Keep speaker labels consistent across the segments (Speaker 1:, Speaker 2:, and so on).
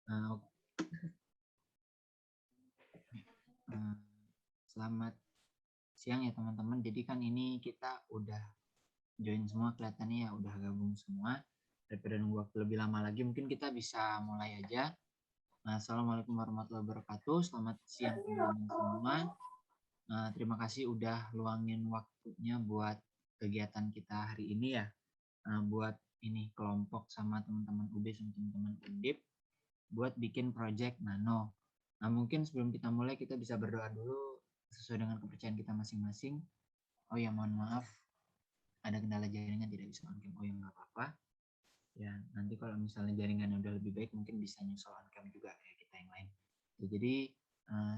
Speaker 1: Uh, Selamat siang ya teman-teman. Jadi kan ini kita udah join semua, kelihatannya ya udah gabung semua. Daripada nunggu waktu lebih lama lagi, mungkin kita bisa mulai aja. Assalamualaikum warahmatullahi wabarakatuh. Selamat siang teman-teman semua. Terima kasih udah luangin waktunya buat kegiatan kita hari ini ya. Buat ini kelompok sama teman-teman UB sama teman-teman Undip buat bikin project nano. Nah, mungkin sebelum kita mulai kita bisa berdoa dulu sesuai dengan kepercayaan kita masing-masing. Oh ya, mohon maaf ada kendala jaringan tidak bisa on cam. Oh ya, nggak apa-apa. Ya, nanti kalau misalnya jaringannya udah lebih baik mungkin bisa nyusul on cam juga kayak kita yang lain. Ya, jadi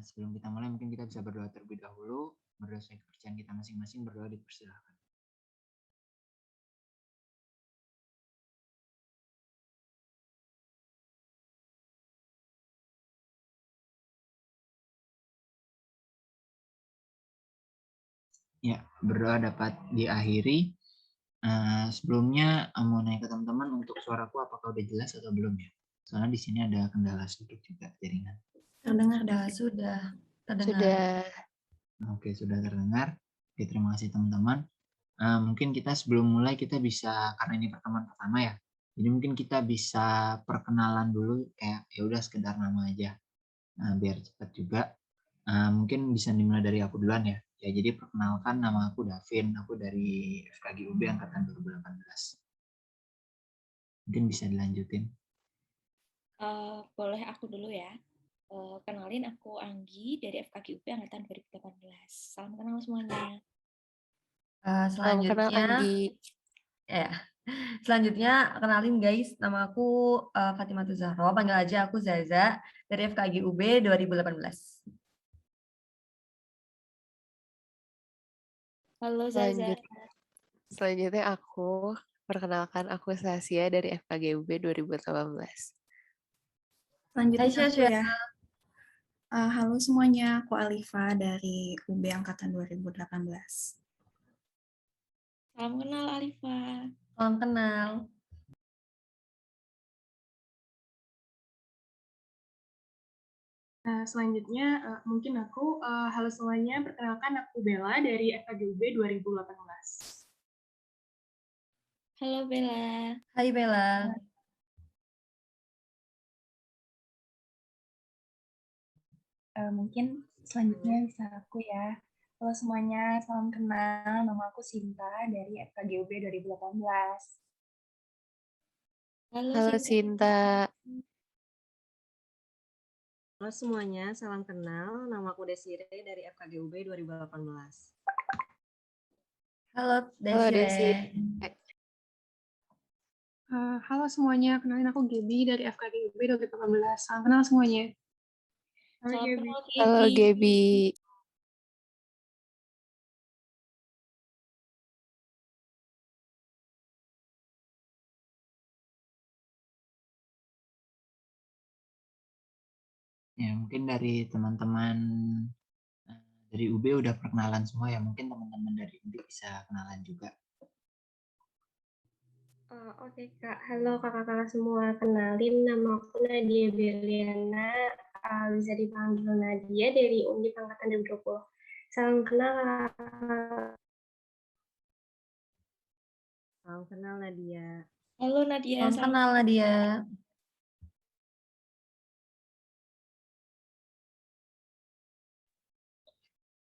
Speaker 1: sebelum kita mulai mungkin kita bisa berdoa terlebih dahulu. Berdoa sesuai kepercayaan kita masing-masing. Berdoa dipersilahkan. Ya, berdoa dapat diakhiri. Sebelumnya mau nanya ke teman-teman untuk suaraku apakah udah jelas atau belum ya? Soalnya di sini ada kendala sedikit juga jaringan.
Speaker 2: Terdengar sudah terdengar.
Speaker 3: Sudah.
Speaker 1: Oke, sudah terdengar. Oke, terima kasih teman-teman. Mungkin kita sebelum mulai kita bisa, karena ini pertemuan pertama ya, jadi mungkin kita bisa perkenalan dulu kayak ya udah sekedar nama aja, biar cepat juga. Mungkin bisa dimulai dari aku duluan ya. Ya, jadi perkenalkan, nama aku Davin, aku dari FKG UB angkatan 2018. Mungkin bisa dilanjutin.
Speaker 4: Boleh aku dulu ya. Kenalin, aku Anggi dari FKG UB angkatan 2018. Salam kenal semuanya.
Speaker 3: Salam kenal Anggi.
Speaker 2: Ya. Selanjutnya kenalin guys, nama aku Fatimah Zahra, panggil aja aku Zaza dari FKG UB 2018.
Speaker 4: Halo Zaza.
Speaker 3: Selanjutnya aku perkenalkan, aku Sasya dari FKG UB 2018.
Speaker 5: Selanjutnya
Speaker 2: Hai,
Speaker 5: aku ya. Halo semuanya, aku Alifa dari UB angkatan 2018.
Speaker 4: Salam kenal Alifa.
Speaker 2: Salam kenal.
Speaker 6: Selanjutnya mungkin aku, halo semuanya, perkenalkan aku Bella dari FKG UB 2018.
Speaker 4: Halo Bella.
Speaker 2: Hai Bella.
Speaker 5: Mungkin selanjutnya bisa aku ya. Halo semuanya, salam kenal. Nama aku Sinta dari FKG UB 2018.
Speaker 3: Halo Sinta.
Speaker 7: Halo semuanya, salam kenal. Nama aku Desire dari FKG UB 2018.
Speaker 2: Halo Desire.
Speaker 6: Halo semuanya, kenalin aku Gaby dari FKG UB 2018. Salam kenal semuanya.
Speaker 4: Halo Gaby.
Speaker 3: Halo Gaby.
Speaker 1: Ya, mungkin dari teman-teman dari UB udah perkenalan semua ya, mungkin teman-teman dari UB bisa kenalan juga.
Speaker 8: Oke Kak, halo kakak-kakak semua, kenalin nama aku Nadia Beliana, bisa dipanggil Nadia dari Undip angkatan 2020. Salam kenal kakak.
Speaker 7: Salam kenal Nadia.
Speaker 4: Halo Nadia.
Speaker 2: Salam kenal Nadia.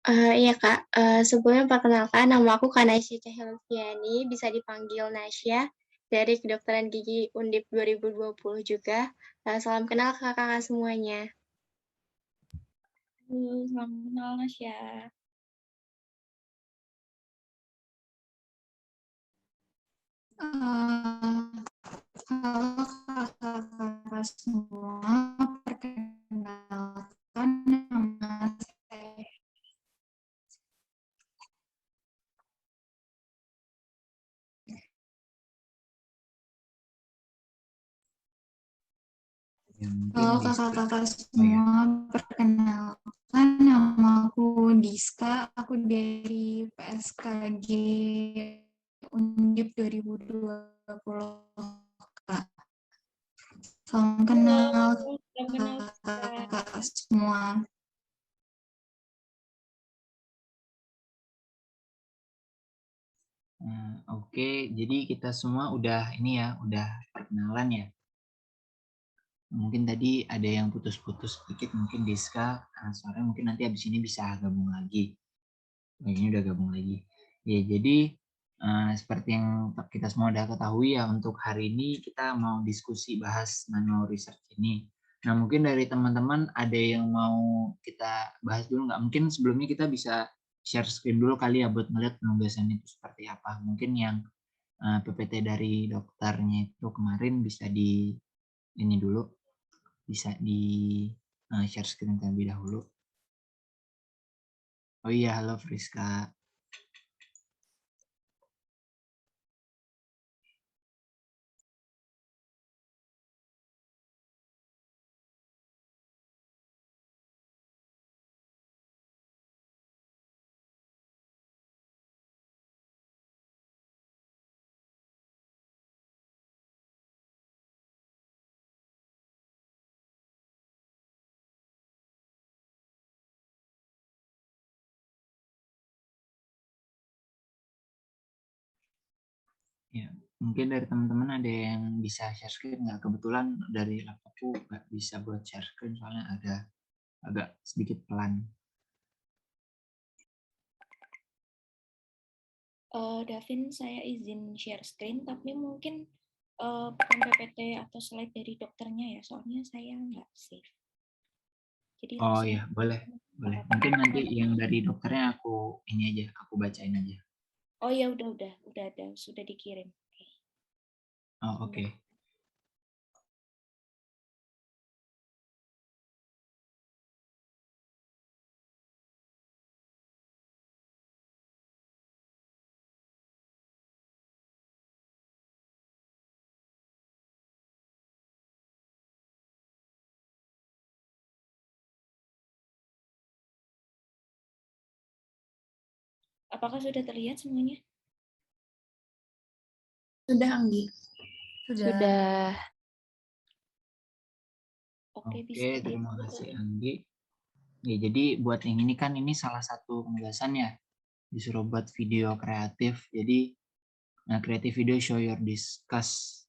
Speaker 8: Iya Kak, sebelumnya perkenalkan nama aku Kanasya Cahyalfiani, bisa dipanggil Nasya dari Kedokteran Gigi Undip 2020 juga. Salam kenal kakak-kakak semuanya.
Speaker 4: Halo, salam kenal Nasya.
Speaker 5: Halo kakak-kakak semua, perkenalkan nama saya. Halo kakak-kakak semua, perkenalkan nama aku Diska, aku dari PSKG Undip 2020. Kak. Salam kenal.
Speaker 4: Salam kenal Friska.
Speaker 5: semua.
Speaker 1: Oke, jadi kita semua udah ini ya, udah perkenalan ya. Mungkin tadi ada yang putus-putus sedikit, mungkin Diska, suaranya mungkin nanti habis ini bisa gabung lagi. Ini udah gabung lagi. Ya, jadi seperti yang kita semua udah ketahui ya, untuk hari ini kita mau diskusi bahas nano research ini. Nah, mungkin dari teman-teman ada yang mau kita bahas dulu nggak? Mungkin sebelumnya kita bisa share screen dulu kali ya buat melihat penugasan itu seperti apa. Mungkin yang PPT dari dokternya itu kemarin bisa di ini dulu, bisa di share screen terlebih dahulu. Oh iya, halo Friska. Ya, mungkin dari teman-teman ada yang bisa share screen nggak? Kebetulan dari laptopku nggak bisa buat share screen soalnya agak sedikit pelan.
Speaker 4: Davin, saya izin share screen, tapi mungkin bukan PPT atau slide dari dokternya ya, soalnya saya nggak save. Jadi
Speaker 1: Oh
Speaker 4: harus
Speaker 1: ya, boleh. Mungkin nanti yang dari dokternya aku ini aja, aku bacain aja.
Speaker 4: Oh ya, udah ada, sudah dikirim.
Speaker 1: Oh, oke.
Speaker 4: Apakah sudah terlihat semuanya?
Speaker 5: Sudah, Anggi.
Speaker 3: Sudah.
Speaker 4: Oke, bisa
Speaker 1: Oke, terima kasih Anggi. Ya, jadi buat yang ini kan ini salah satu penugasan ya, disuruh buat video kreatif. Jadi creative video show your discuss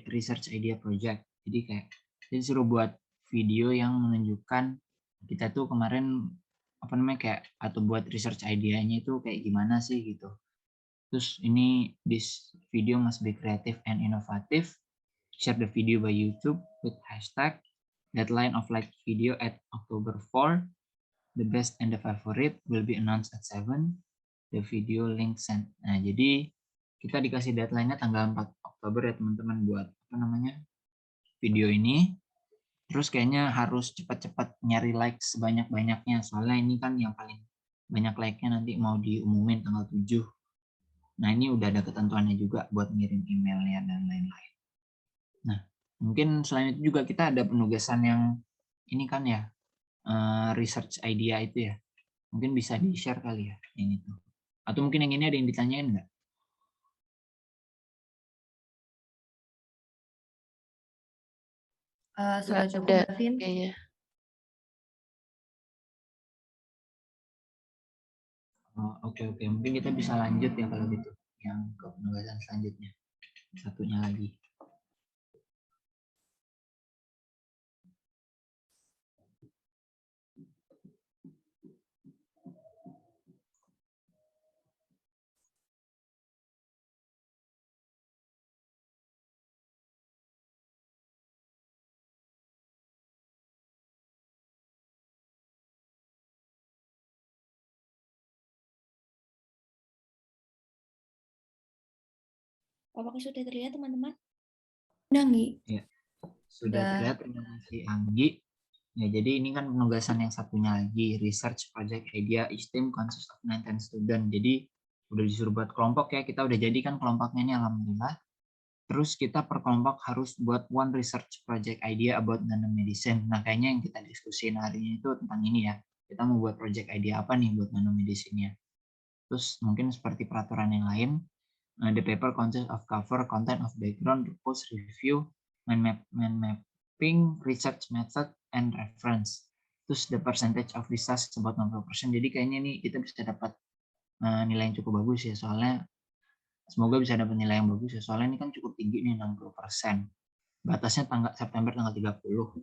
Speaker 1: research idea project. Jadi kayak disuruh buat video yang menunjukkan kita tuh kemarin apa namanya kayak atau buat research idenya itu kayak gimana sih gitu. Terus ini this video must be creative and innovative. Share the video by YouTube with hashtag. Deadline of like video at October 4. The best and the favorite will be announced at 7. The video link sent. Nah, jadi kita dikasih deadline-nya tanggal 4 Oktober ya teman-teman buat apa namanya video ini. Terus kayaknya harus cepat-cepat nyari like sebanyak-banyaknya. Soalnya ini kan yang paling banyak like-nya nanti mau diumumin tanggal 7. Nah, ini udah ada ketentuannya juga buat ngirim emailnya dan lain-lain. Nah, mungkin selain itu juga kita ada penugasan yang ini kan ya, research idea itu ya. Mungkin bisa di-share kali ya yang itu. Atau mungkin yang ini ada yang ditanyain nggak?
Speaker 2: Sudah cukup, Davin.
Speaker 3: Kayaknya.
Speaker 1: Oh, oke. Mungkin kita bisa lanjut ya kalau gitu. Yang ke penugasan selanjutnya. Satunya lagi.
Speaker 4: Apakah sudah terlihat, teman-teman?
Speaker 5: Sudah, Anggi.
Speaker 1: Ya, sudah terlihat. Terima kasih Anggi. Ya, jadi ini kan penugasan yang satunya lagi, research project idea each team consists of 9 student. Jadi udah disuruh buat kelompok ya, kita udah jadikan kelompoknya ini alhamdulillah. Terus kita per kelompok harus buat one research project idea about nanomedicine. Nah, kayaknya yang kita diskusiin hari ini itu tentang ini ya. Kita mau buat project idea apa nih buat nanomedicine-nya. Terus mungkin seperti peraturan yang lain, the paper consists of cover, content of background, post review, mind describing research method and reference. Terus the percentage of this task is about 60%. Jadi kayaknya nih kita bisa dapat nilai yang cukup bagus ya, soalnya semoga bisa dapat nilai yang bagus ya, soalnya ini kan cukup tinggi nih 60%. Batasnya September tanggal 30.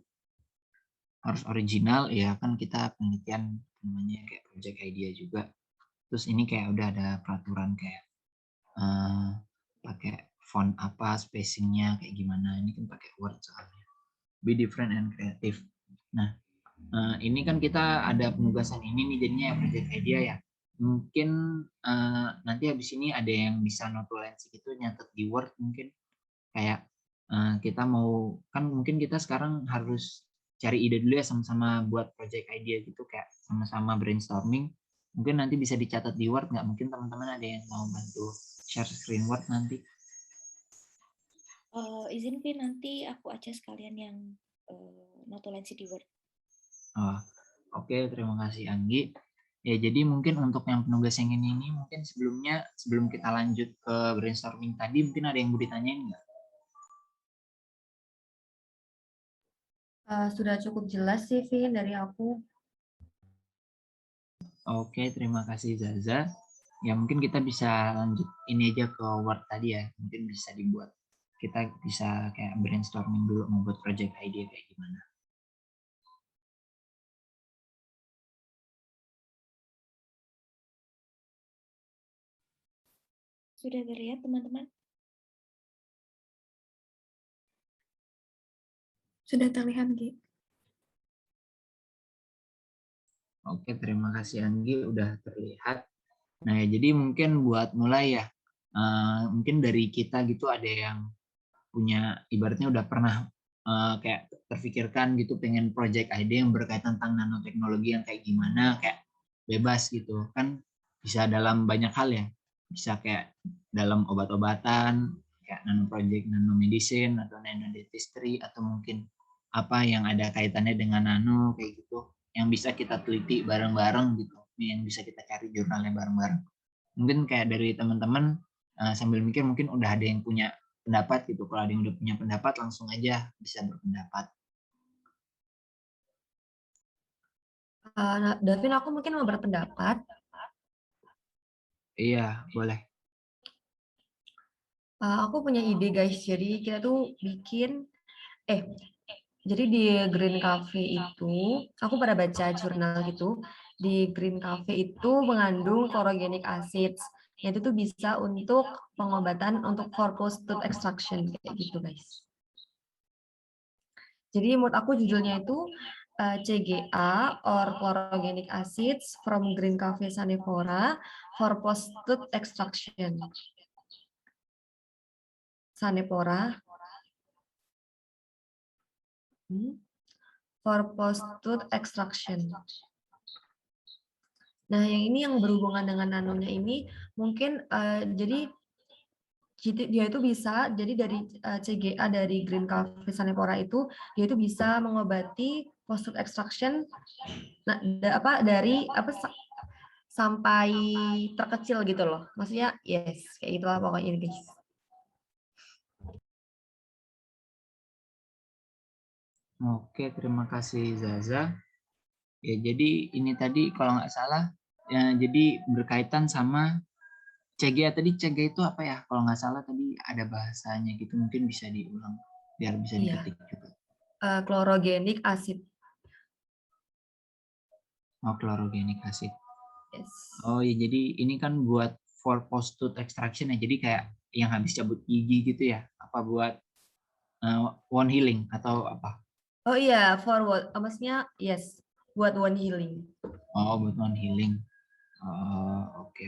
Speaker 1: Harus original ya, kan kita penelitian namanya kayak project idea juga. Terus ini kayak udah ada peraturan kayak pakai font apa, spacingnya kayak gimana. Ini kan pakai Word soalnya. Be different and creative. Nah, ini kan kita ada penugasan ini nih jadinya ya, project idea ya. Mungkin nanti habis ini ada yang bisa notulensi gitu, nyatet di Word mungkin. Kayak kita mau, kan mungkin kita sekarang harus cari ide dulu ya, sama-sama buat project idea gitu, kayak sama-sama brainstorming. Mungkin nanti bisa dicatat di Word nggak? Mungkin teman-teman ada yang mau bantu share screen Word nanti.
Speaker 4: Izin Vin, nanti aku aja sekalian yang notulensi di Word.
Speaker 1: Oke, terima kasih Anggi. Ya, jadi mungkin untuk yang penugas yang ini mungkin sebelum kita lanjut ke brainstorming tadi, mungkin ada yang mau ditanyain nggak?
Speaker 2: Sudah cukup jelas sih, Vin, dari aku.
Speaker 1: Oke, terima kasih Zaza. Ya mungkin kita bisa lanjut ini aja ke Word tadi ya. Mungkin bisa dibuat. Kita bisa kayak brainstorming dulu membuat project idea kayak gimana.
Speaker 4: Sudah terlihat teman-teman?
Speaker 5: Sudah terlihat, Gi.
Speaker 1: Oke, terima kasih Anggi udah terlihat. Nah, ya, jadi mungkin buat mulai ya, mungkin dari kita gitu ada yang punya, ibaratnya udah pernah kayak terfikirkan gitu pengen project idea yang berkaitan tentang nanoteknologi yang kayak gimana, kayak bebas gitu. Kan bisa dalam banyak hal ya, bisa kayak dalam obat-obatan, kayak nano project, nanomedicine, atau nanodentistry, atau mungkin apa yang ada kaitannya dengan nano kayak gitu, yang bisa kita teliti bareng-bareng gitu, yang bisa kita cari jurnalnya bareng-bareng. Mungkin kayak dari teman-teman sambil mikir mungkin udah ada yang punya pendapat gitu. Kalau ada yang udah punya pendapat langsung aja bisa berpendapat.
Speaker 2: Davin, aku mungkin mau berpendapat.
Speaker 1: Iya, boleh.
Speaker 2: Aku punya ide guys, jadi kita tuh bikin, jadi di Green Cafe itu, aku pada baca jurnal gitu, di Green Cafe itu mengandung chlorogenic acids, yang itu tuh bisa untuk pengobatan untuk for post-tooth extraction, kayak gitu guys. Jadi menurut aku judulnya itu CGA or chlorogenic acids from Green Cafe Sanifora for post-tooth extraction. Sanifora for post-tooth extraction. Nah, yang ini yang berhubungan dengan nanonya ini mungkin jadi dia itu bisa, jadi dari CGA dari Green Cafe Sanifora itu dia itu bisa mengobati post-tooth extraction dari sampai terkecil gitu loh. Maksudnya yes, kayak itulah pokoknya ini guys.
Speaker 1: Oke, terima kasih Zaza. Ya, jadi ini tadi kalau nggak salah, ya, jadi berkaitan sama CGA tadi. CGA itu apa ya? Kalau nggak salah tadi ada bahasanya gitu, mungkin bisa diulang biar bisa diketik juga.
Speaker 2: Chlorogenic acid.
Speaker 1: Oh, chlorogenic acid.
Speaker 2: Yes.
Speaker 1: Oh ya, jadi ini kan buat for post-tooth extraction ya. Jadi kayak yang habis cabut gigi gitu ya? Apa buat wound healing atau apa?
Speaker 2: Oh iya, for what? Maksudnya yes, buat wound healing.
Speaker 1: Oh, buat wound healing. Oke.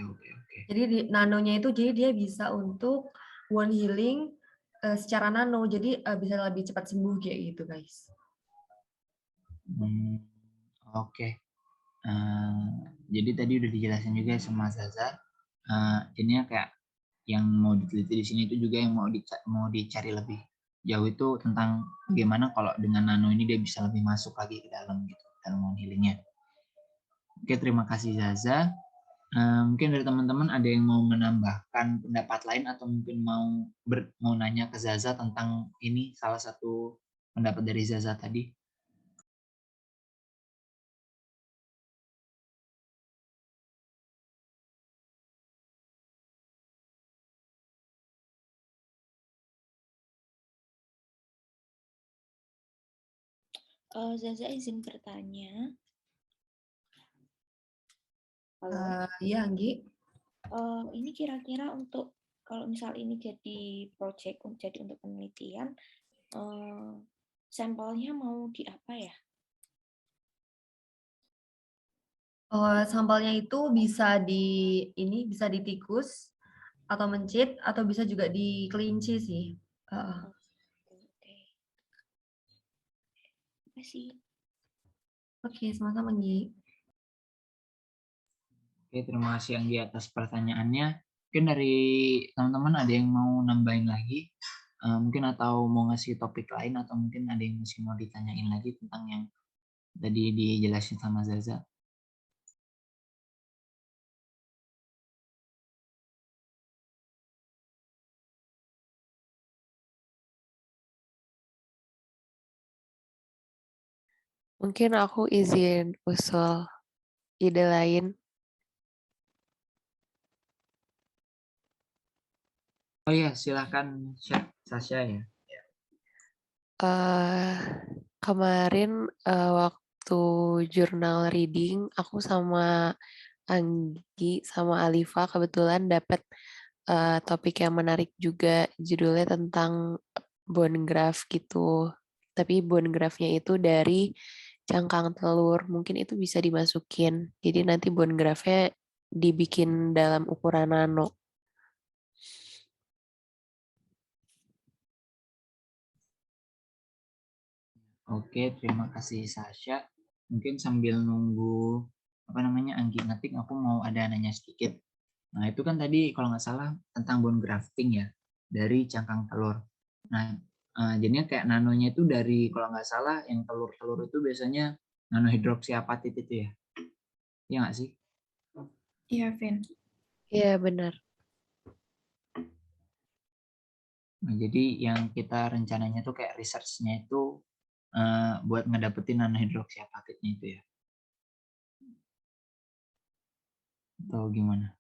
Speaker 2: Jadi nanonya itu jadi dia bisa untuk wound healing secara nano, jadi bisa lebih cepat sembuh kayak gitu guys.
Speaker 1: Oke. Jadi tadi udah dijelasin juga sama Zaza. Jadinya kayak yang mau diteliti di sini itu juga yang mau dicari lebih jauh itu tentang bagaimana kalau dengan nano ini dia bisa lebih masuk lagi ke dalam gitu, dalam wound healingnya. Oke, terima kasih Zaza. Mungkin dari teman-teman ada yang mau menambahkan pendapat lain atau mungkin mau nanya ke Zaza tentang ini salah satu pendapat dari Zaza tadi?
Speaker 4: Zaza izin bertanya. Halo.
Speaker 2: Iya, Anggi.
Speaker 4: Ini kira-kira untuk kalau misal ini jadi project, jadi untuk penelitian, sampelnya mau di apa ya?
Speaker 2: Sampelnya itu bisa bisa di tikus atau mencit atau bisa juga di kelinci sih.
Speaker 4: Oke. Terima kasih.
Speaker 2: Oke, sama-sama, Anggi.
Speaker 1: Oke, terima kasih Anggi atas pertanyaannya. Mungkin dari teman-teman ada yang mau nambahin lagi, mungkin atau mau ngasih topik lain, atau mungkin ada yang masih mau ditanyain lagi tentang yang tadi dijelasin sama Zaza.
Speaker 3: Mungkin aku izin usul ide lain.
Speaker 1: Oh iya, silahkan Sasha ya.
Speaker 3: Kemarin waktu jurnal reading, aku sama Anggi sama Alifa kebetulan dapat topik yang menarik juga, judulnya tentang bone graft gitu. Tapi bone graftnya itu dari cangkang telur, mungkin itu bisa dimasukin. Jadi nanti bone graftnya dibikin dalam ukuran nano.
Speaker 1: Oke, terima kasih Sasha. Mungkin sambil nunggu Anggi ngetik, aku mau ada nanya sedikit. Nah, itu kan tadi kalau nggak salah tentang bone grafting ya, dari cangkang telur. Nah, jadinya kayak nanonya itu dari, kalau nggak salah yang telur-telur itu biasanya nanohidroksiapatit itu ya. Iya nggak sih?
Speaker 5: Iya, Vin.
Speaker 3: Iya, benar.
Speaker 1: Nah, jadi yang kita rencananya tuh kayak research-nya itu buat ngedapetin nanohidroksiapatitnya itu ya. Atau gimana?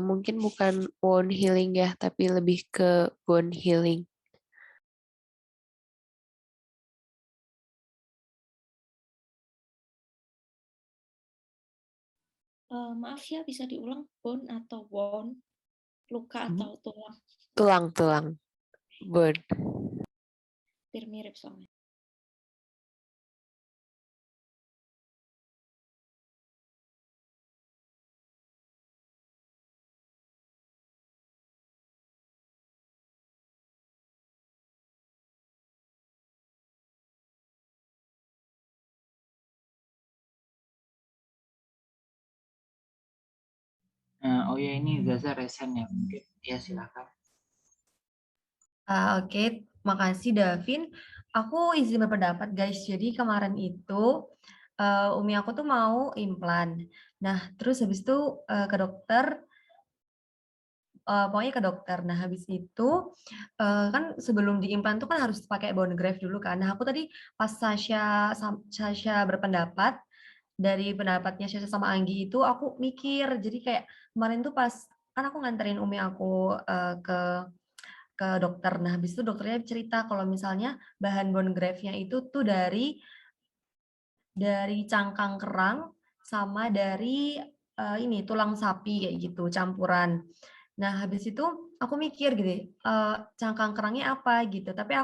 Speaker 3: Mungkin bukan bone healing ya, tapi lebih ke bone healing.
Speaker 4: Maaf ya, bisa diulang bone atau bone? Luka atau tulang?
Speaker 3: Tulang. Bone.
Speaker 4: Hampir mirip soalnya.
Speaker 1: Oh ya, ini Zaza resen ya, mungkin ya silakan.
Speaker 2: Oke, makasih Davin. Aku izin berpendapat guys. Jadi kemarin itu Umi aku tuh mau implan. Nah, terus habis itu ke dokter, pokoknya ke dokter. Nah, habis itu kan sebelum diimplan tuh kan harus pakai bone graft dulu kan. Nah, aku tadi pas Sasha berpendapat, dari pendapatnya Sasha sama Anggi itu aku mikir. Jadi kayak kemarin tuh pas kan aku nganterin Umi aku ke dokter. Nah, habis itu dokternya cerita kalau misalnya bahan bone graft-nya itu tuh dari cangkang kerang sama dari ini tulang sapi kayak gitu, campuran. Nah, habis itu aku mikir gitu, cangkang kerangnya apa gitu. Tapi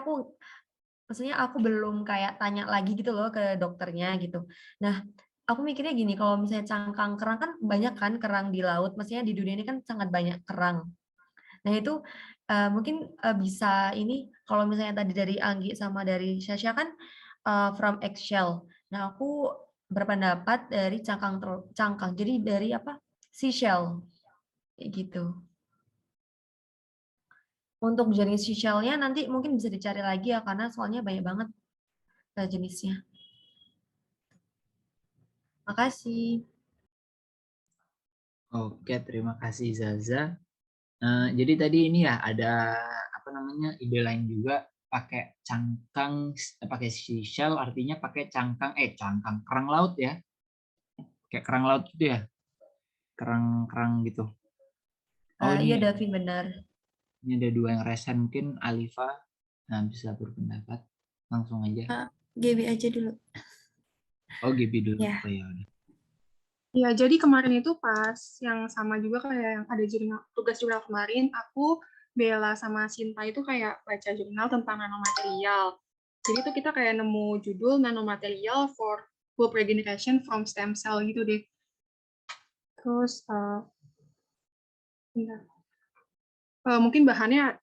Speaker 2: maksudnya aku belum kayak tanya lagi gitu loh ke dokternya gitu. Nah, aku mikirnya gini, kalau misalnya cangkang kerang kan banyak kan kerang di laut, maksudnya di dunia ini kan sangat banyak kerang. Nah, itu mungkin bisa ini kalau misalnya tadi dari Anggi sama dari Sasha kan from eggshell. Nah, aku berpendapat dari cangkang. Jadi dari apa? Seashell. Kayak gitu. Untuk jenis seashell-nya nanti mungkin bisa dicari lagi ya karena soalnya banyak banget jenisnya. Makasih.
Speaker 1: Oke, terima kasih Zaza. Jadi tadi ini ya ada ide lain juga pakai cangkang, pakai seashell artinya pakai cangkang kerang laut ya. Kayak kerang laut gitu ya. Kerang gitu. Oh,
Speaker 2: Iya,
Speaker 1: ini
Speaker 2: Davin, benar.
Speaker 1: ini ada 2 yang resen, mungkin Alifa bisa berpendapat. Langsung aja.
Speaker 4: Gaby aja dulu.
Speaker 1: Oh, Gibi dulu.
Speaker 4: Ya.
Speaker 1: Oh ya udah.
Speaker 6: Ya, jadi kemarin itu pas yang sama juga kayak yang ada tugas jurnal kemarin, aku, Bella sama Sinta itu kayak baca jurnal tentang nanomaterial. Jadi itu kita kayak nemu judul nanomaterial for pulp regeneration from stem cell gitu deh. Terus bentar. Mungkin bahannya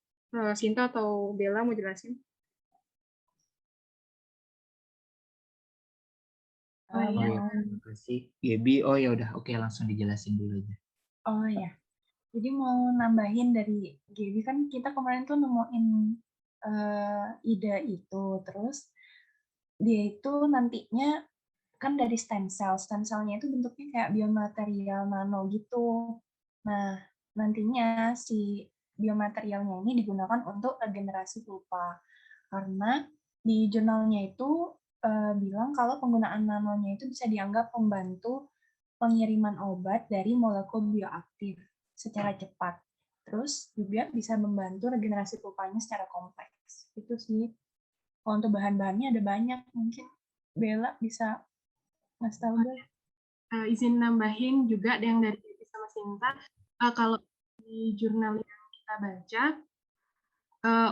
Speaker 6: Sinta atau Bella mau jelasin?
Speaker 1: Oh ya, terima kasih. Gaby, oh ya udah, oke langsung dijelasin dulu aja.
Speaker 5: Oh ya, jadi mau nambahin dari Gaby kan kita kemarin tuh nemuin ide itu, terus dia itu nantinya kan dari stem cellnya itu bentuknya kayak biomaterial nano gitu. Nah, nantinya si biomaterialnya ini digunakan untuk regenerasi pulpa. Karena di jurnalnya itu bilang kalau penggunaan nanonya itu bisa dianggap membantu pengiriman obat dari molekul bioaktif secara cepat. Terus juga bisa membantu regenerasi pulpanya secara kompleks. Itu sih. Kalau untuk bahan-bahannya ada banyak, mungkin Bella bisa ngasih tahu deh.
Speaker 6: Izin nambahin juga yang dari Gaby sama Sinta, kalau di jurnal yang kita baca,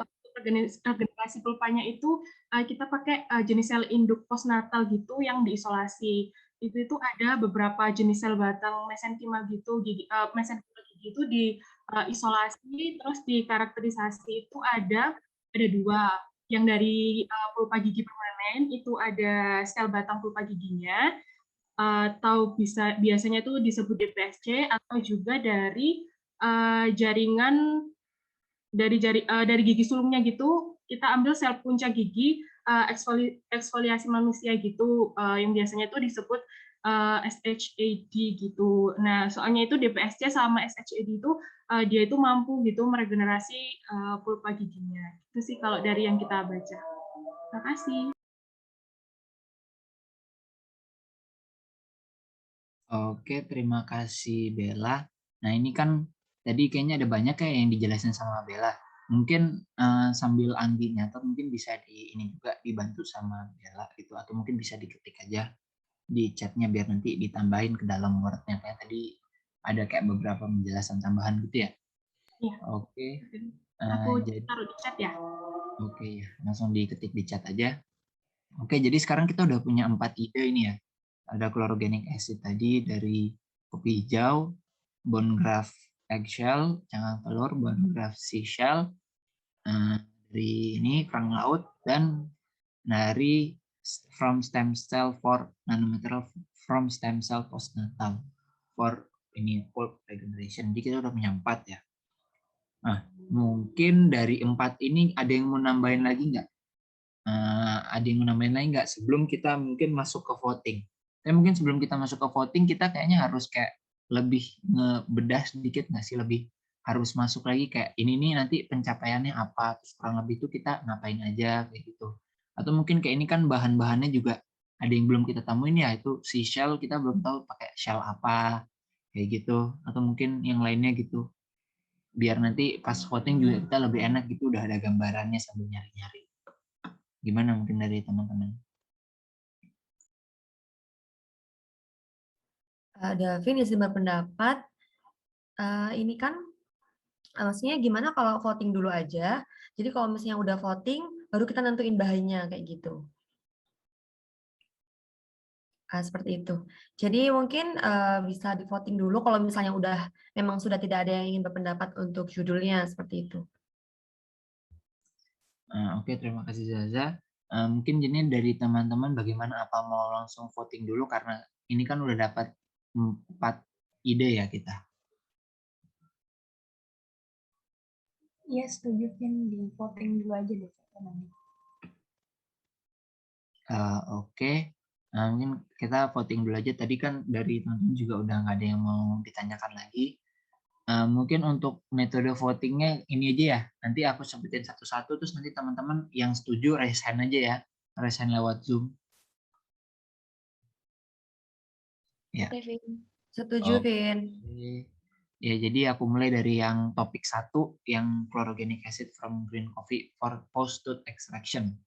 Speaker 6: untuk regenerasi pulpanya itu kita pakai jenis sel induk postnatal gitu yang diisolasi. Itu ada beberapa jenis sel batang mesenkimal gitu, mesenkimal gigi itu diisolasi, terus dikarakterisasi itu ada 2. Yang dari pulpa gigi permanen itu ada sel batang pulpa giginya, atau biasanya itu disebut DPSC, atau juga dari jaringan dari gigi sulungnya gitu, kita ambil sel punca gigi eksfoliasi manusia gitu, yang biasanya itu disebut SHAD gitu. Nah, soalnya itu DPSC sama SHAD itu dia itu mampu gitu meregenerasi pulpa giginya. Itu sih kalau dari yang kita baca. Terima kasih.
Speaker 1: Oke, terima kasih Bella. Nah, ini kan tadi kayaknya ada banyak kayak yang dijelasin sama Bella. Mungkin sambil Anggi nyatet mungkin bisa ini juga dibantu sama Bella gitu, atau mungkin bisa diketik aja di chatnya biar nanti ditambahin ke dalam Word-nya. Kayak tadi ada kayak beberapa penjelasan tambahan gitu ya.
Speaker 6: Iya.
Speaker 1: Oke.
Speaker 6: Aku
Speaker 1: Jadi
Speaker 6: taruh di chat ya.
Speaker 1: oke ya, langsung diketik di chat aja. Oke, jadi sekarang kita udah punya 4 ide ini ya. Ada chlorogenic acid tadi dari kopi hijau, bone graft eggshell, cangkang telur, bone graft seashell, dari ini kerang laut, dan dari from stem cell for nanomaterial from stem cell postnatal for ini pulp regeneration. Jadi kita udah punya 4 ya. Nah, mungkin dari 4 ini ada yang mau nambahin lagi nggak? Ada yang mau nambahin lagi nggak sebelum kita mungkin masuk ke voting? Tapi mungkin sebelum kita masuk ke voting, kita kayaknya harus kayak lebih ngebedah sedikit nggak sih? Lebih harus masuk lagi kayak ini nih nanti pencapaiannya apa, terus kurang lebih itu kita ngapain aja kayak gitu. Atau mungkin kayak ini kan bahan-bahannya juga ada yang belum kita temuin ya, itu si shell kita belum tahu pakai shell apa kayak gitu. Atau mungkin yang lainnya gitu. Biar nanti pas voting juga kita lebih enak gitu, udah ada gambarannya sambil nyari-nyari. Gimana mungkin dari teman-teman?
Speaker 2: Davin izin berpendapat. Ini kan maksudnya gimana kalau voting dulu aja. Jadi kalau misalnya udah voting, baru kita nentuin bahannya kayak gitu. Seperti itu. Jadi mungkin bisa di voting dulu kalau misalnya memang sudah tidak ada yang ingin berpendapat untuk judulnya seperti itu.
Speaker 1: Oke, terima kasih Zaza. Mungkin jadi dari teman-teman bagaimana, apa mau langsung voting dulu karena ini kan udah dapat 4 ide ya kita.
Speaker 5: Iya, setuju Vin, di voting dulu aja deh nanti.
Speaker 1: Oke. Mungkin kita voting dulu aja. Tadi kan dari teman-teman juga udah nggak ada yang mau ditanyakan lagi. Mungkin untuk metode votingnya ini aja ya. Nanti aku sebutin satu-satu, terus nanti teman-teman yang setuju raise hand aja ya. Raise hand lewat Zoom. Ya.
Speaker 4: Oke, Vin.
Speaker 2: Setuju,
Speaker 1: Oke.
Speaker 2: Vin.
Speaker 1: Ya, jadi aku mulai dari yang topik 1, yang chlorogenic acid from green coffee for post-tooth extraction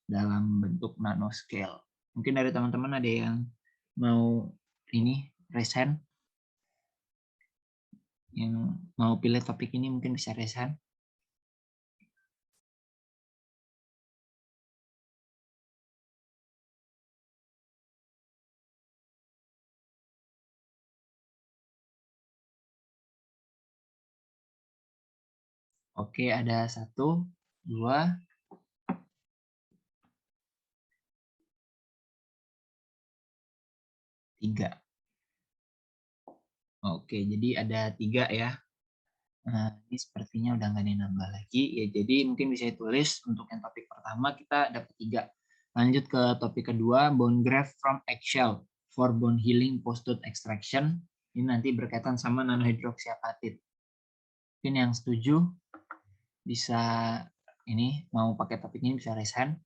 Speaker 1: dalam bentuk nanoscale. Mungkin dari teman-teman ada yang mau ini raise hand? Yang mau pilih topik ini mungkin bisa raise hand. Oke, ada 1, 2, 3. Oke, jadi ada 3 ya. Nah, ini sepertinya udah nggak ada yang nambah lagi. Ya, jadi mungkin bisa ditulis untuk yang topik pertama kita dapat 3. Lanjut ke topik kedua, bone graft from eggshell for bone healing post-tooth extraction. Ini nanti berkaitan sama nanohidroksiapatid. Mungkin yang setuju bisa ini mau pakai topik ini bisa raise hand.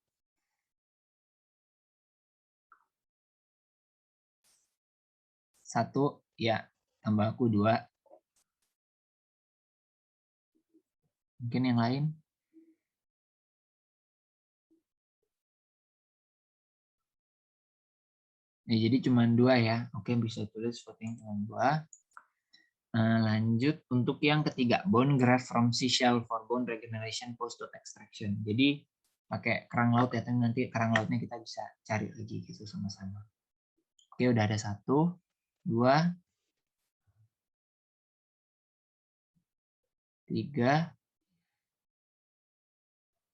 Speaker 1: Satu, ya, tambah aku 2. Mungkin yang lain. Ya, jadi cuma 2 ya. Oke, bisa tulis voting cuma 2. Lanjut untuk yang ketiga, bone graft from seashell for bone regeneration post-tooth extraction. Jadi pakai kerang laut ya, nanti kerang lautnya kita bisa cari lagi gitu sama-sama. Oke, udah ada 1, 2, 3,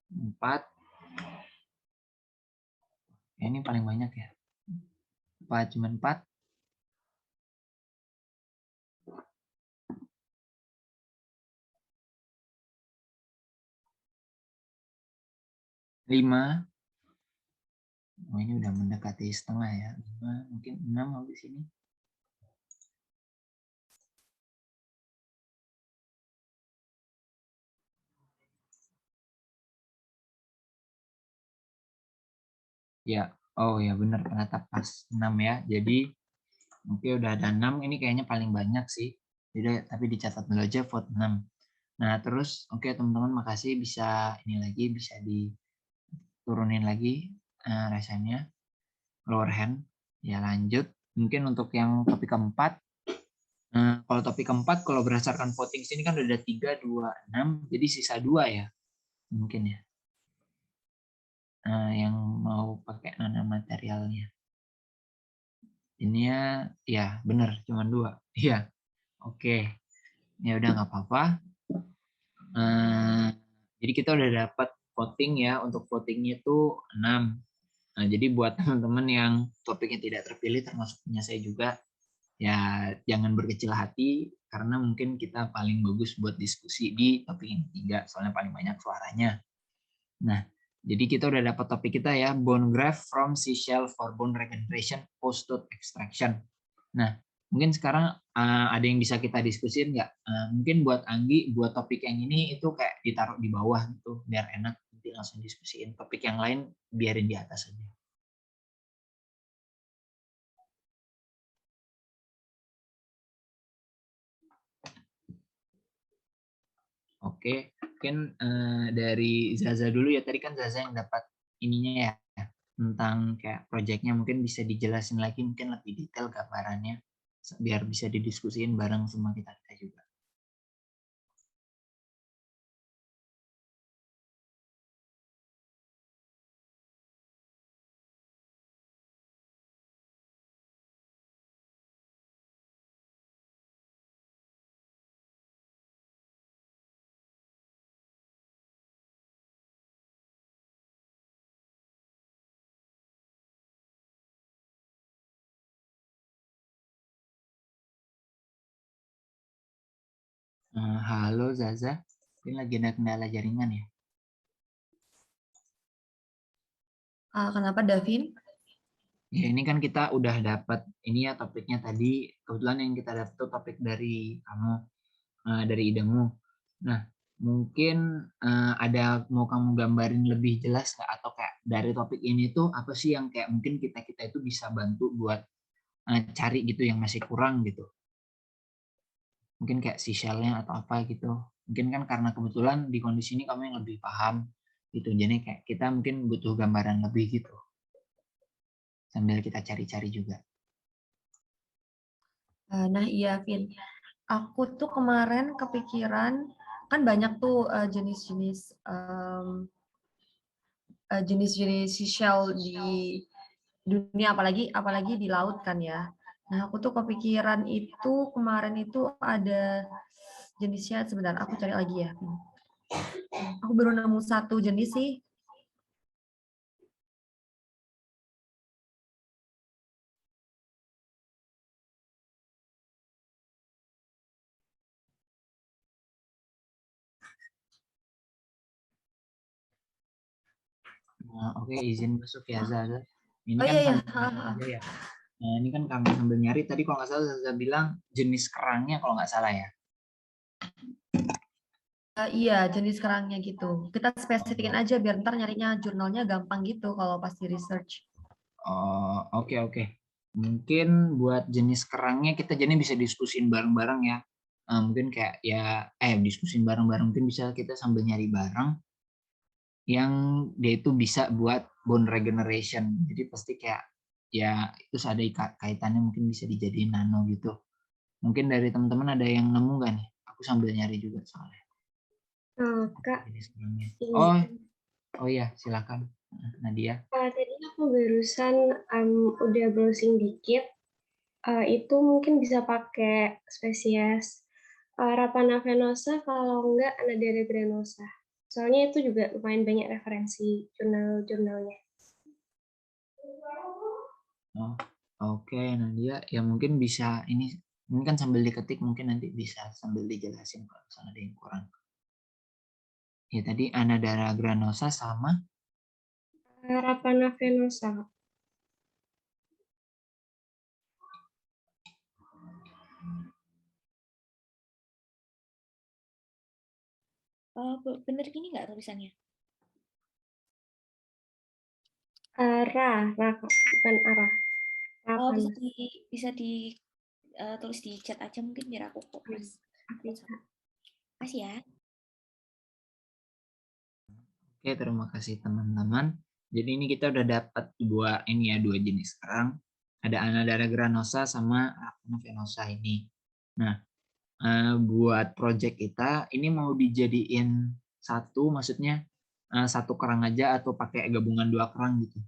Speaker 1: 4. Ya, ini paling banyak ya. Cuma 4. 5. Oh, ini udah mendekati setengah ya. 5, mungkin 6 habis ini. Ya, oh ya benar, ternyata pas 6 ya. Jadi oke, udah ada 6. Ini kayaknya paling banyak sih. Jadi, tapi dicatat dulu aja vote 6. Nah, terus oke teman-teman, makasih bisa ini lagi, bisa diturunin lagi rasanya lower hand. Ya, lanjut. Mungkin untuk yang topik keempat. Kalau topik keempat, kalau berdasarkan voting sini kan udah ada 3, 2, 6. Jadi sisa 2 ya. Mungkin ya. Yang mau pakai nanomaterialnya. Ini ya benar, cuma 2. Iya. Oke. Ya udah nggak apa-apa. Jadi kita udah dapat voting ya, untuk votingnya itu 6. Nah, jadi buat teman-teman yang topiknya tidak terpilih termasuk punya saya juga, ya jangan berkecil hati karena mungkin kita paling bagus buat diskusi di topik yang 3, soalnya paling banyak suaranya. Nah, jadi kita udah dapat topik kita ya, bone graft from seashell for bone regeneration post-tooth extraction. Nah, mungkin sekarang ada yang bisa kita diskusin nggak? Mungkin buat Anggi, buat topik yang ini itu kayak ditaruh di bawah gitu, biar enak nanti langsung diskusiin. Topik yang lain biarin di atas aja. Oke, mungkin dari Zaza dulu ya. Tadi kan Zaza yang dapat ininya ya, tentang kayak proyeknya, mungkin bisa dijelasin lagi mungkin lebih detail gambarannya biar bisa didiskusiin bareng semua kita juga. Halo Zaza, ini lagi ada kendala jaringan ya?
Speaker 2: Kenapa Davin?
Speaker 1: Ya, ini kan kita udah dapat ini ya topiknya tadi. Kebetulan yang kita dapat tuh topik dari kamu. dari idemu. Nah, mungkin ada mau kamu gambarin lebih jelas nggak, atau kayak dari topik ini tuh apa sih yang kayak mungkin kita itu bisa bantu buat cari gitu yang masih kurang gitu. Mungkin kayak Seychelles-nya atau apa gitu. Mungkin kan karena kebetulan di kondisi ini kamu yang lebih paham gitu. Jadi kayak kita mungkin butuh gambaran lebih gitu. Sambil kita cari-cari juga.
Speaker 2: Nah iya, Vin. Aku tuh kemarin kepikiran, kan banyak tuh jenis-jenis seashell di dunia, apalagi di laut kan ya. Nah, aku tuh kepikiran itu kemarin itu ada jenisnya, sebentar aku cari lagi ya. Aku baru nemu satu jenis sih.
Speaker 1: Nah, oke, izin masuk ya Zaza. Ini
Speaker 2: Oh
Speaker 1: kan
Speaker 2: iya ya.
Speaker 1: sambil nyari aja ya. Nah, ini kan kami sambil nyari. Tadi kalau nggak salah Zaza bilang jenis kerangnya kalau nggak salah ya.
Speaker 2: Iya, jenis kerangnya gitu. Kita spesifikin aja biar ntar nyarinya jurnalnya gampang gitu kalau pas di research.
Speaker 1: Oh, oke oke. Mungkin buat jenis kerangnya kita jadi bisa diskusin bareng-bareng ya. Mungkin kayak ya diskusin bareng-bareng, mungkin bisa kita sambil nyari bareng yang dia itu bisa buat bone regeneration. Jadi pasti kayak ya itu ada kaitannya, mungkin bisa dijadiin nano gitu. Mungkin dari teman-teman ada yang nemu gak nih? Aku sambil nyari juga soalnya.
Speaker 8: Kak,
Speaker 1: Jenis kerangnya.
Speaker 8: ini.
Speaker 1: Oh iya, silakan Nadia.
Speaker 8: Tadi aku barusan udah browsing dikit. Itu mungkin bisa pakai spesies Rapana venosa, kalau enggak Anadera granosa. Soalnya itu juga lumayan banyak referensi jurnal-jurnalnya.
Speaker 1: Oh, oke Nadia. Ya mungkin bisa ini kan sambil diketik, mungkin nanti bisa sambil dijelasin kalau misalnya ada yang kurang. Ya tadi Anadera granosa sama
Speaker 8: Rapana venosa.
Speaker 4: Bener gini nggak tulisannya?
Speaker 8: Bukan arah.
Speaker 4: Oh,
Speaker 8: Rapana.
Speaker 4: bisa di tulis di chat aja mungkin biar aku fokus. Makasih ya.
Speaker 1: Oke, terima kasih teman-teman. Jadi ini kita udah dapat dua jenis kerang. Ada Anadera granosa sama Rapana venosa ini. Nah, buat project kita ini mau dijadiin satu, maksudnya satu kerang aja atau pakai gabungan dua kerang gitu.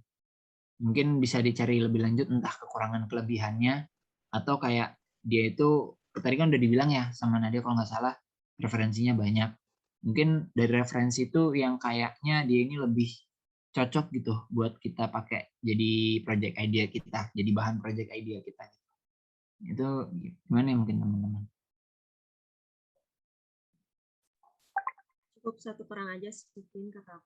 Speaker 1: Mungkin bisa dicari lebih lanjut entah kekurangan kelebihannya atau kayak dia itu tadi kan udah dibilang ya sama Nadia kalau nggak salah referensinya banyak. Mungkin dari referensi itu yang kayaknya dia ini lebih cocok gitu buat kita pakai jadi project idea kita, jadi bahan project idea kita. Itu gimana ya mungkin teman-teman?
Speaker 7: Cukup satu kerang aja sih, mungkin kakak.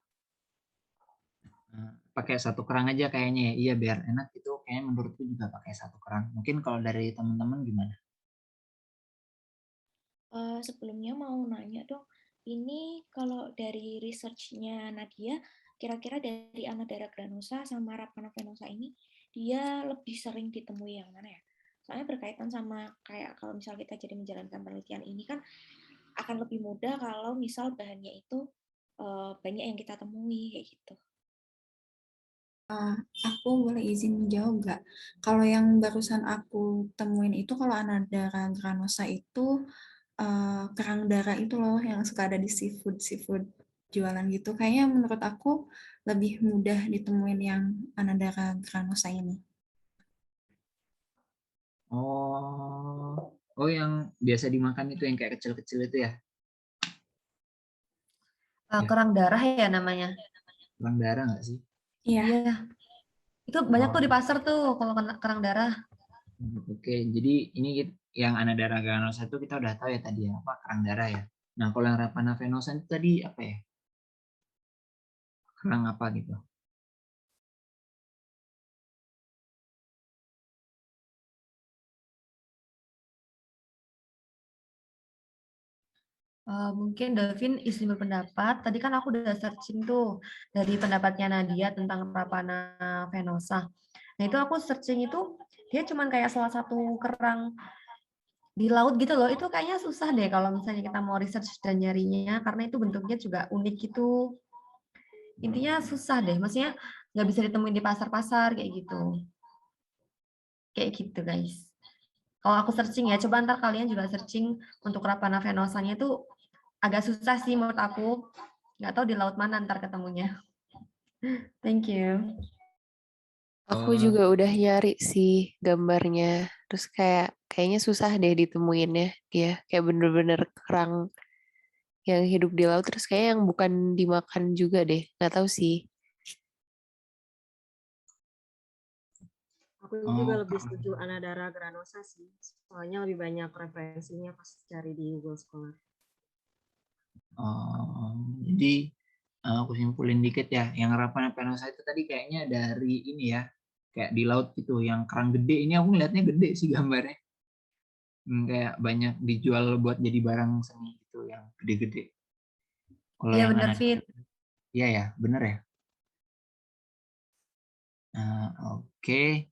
Speaker 1: Pakai satu kerang aja kayaknya ya. Iya biar enak itu kayaknya menurutku juga pakai satu kerang. Mungkin kalau dari teman-teman gimana?
Speaker 4: Sebelumnya mau nanya dong, ini kalau dari research-nya Nadia, kira-kira dari Anadera granosa sama Rapana venosa ini, dia lebih sering ditemui yang mana ya? Soalnya berkaitan sama kayak kalau misal kita jadi menjalankan penelitian ini kan akan lebih mudah kalau misal bahannya itu banyak yang kita temui kayak gitu.
Speaker 5: Aku boleh izin jawab nggak? Kalau yang barusan aku temuin itu kalau Anadera granosa itu kerang darah itu loh yang suka ada di seafood jualan gitu. Kayaknya menurut aku lebih mudah ditemuin yang Anadera granosa ini.
Speaker 1: Oh yang biasa dimakan itu yang kayak kecil-kecil itu ya?
Speaker 2: Kerang darah ya namanya.
Speaker 1: Kerang darah nggak sih?
Speaker 5: Iya.
Speaker 2: Iya. Itu banyak tuh di pasar tuh kalau kerang darah.
Speaker 1: Oke, jadi ini yang Anadera granosa itu kita udah tahu ya tadi ya, apa kerang darah ya. Nah kalau yang Rapana venosa itu tadi apa ya? Kerang apa gitu?
Speaker 2: Mungkin Davin izin berpendapat. Tadi kan aku udah searching tuh dari pendapatnya Nadia tentang Rapana venosa. Nah itu aku searching itu dia cuman kayak salah satu kerang di laut gitu loh. Itu kayaknya susah deh kalau misalnya kita mau research dan nyarinya karena itu bentuknya juga unik gitu. Intinya susah deh. Maksudnya nggak bisa ditemuin di pasar-pasar kayak gitu. Kayak gitu guys. Kalau aku searching ya, coba ntar kalian juga searching untuk Rapana venosanya itu agak susah sih menurut aku. Nggak tahu di laut mana ntar ketemunya. Thank you.
Speaker 3: Aku juga udah nyari sih gambarnya. Terus kayaknya susah deh ditemuinnya. Dia kayak bener-bener kerang yang hidup di laut. Terus kayak yang bukan dimakan juga deh. Nggak tahu sih.
Speaker 7: Aku juga lebih setuju Anadara granosa sih. Soalnya lebih banyak referensinya pas cari di Google Scholar.
Speaker 1: Jadi aku simpulin dikit ya, yang Rapana venosa itu tadi kayaknya dari ini ya, kayak di laut gitu, yang kerang gede. Ini aku ngeliatnya gede sih gambarnya. Kayak banyak dijual buat jadi barang seni gitu, yang gede-gede. Kalau
Speaker 2: Iya
Speaker 1: yang
Speaker 2: bener,
Speaker 1: anak,
Speaker 2: Vin.
Speaker 1: iya ya, bener ya. Oke.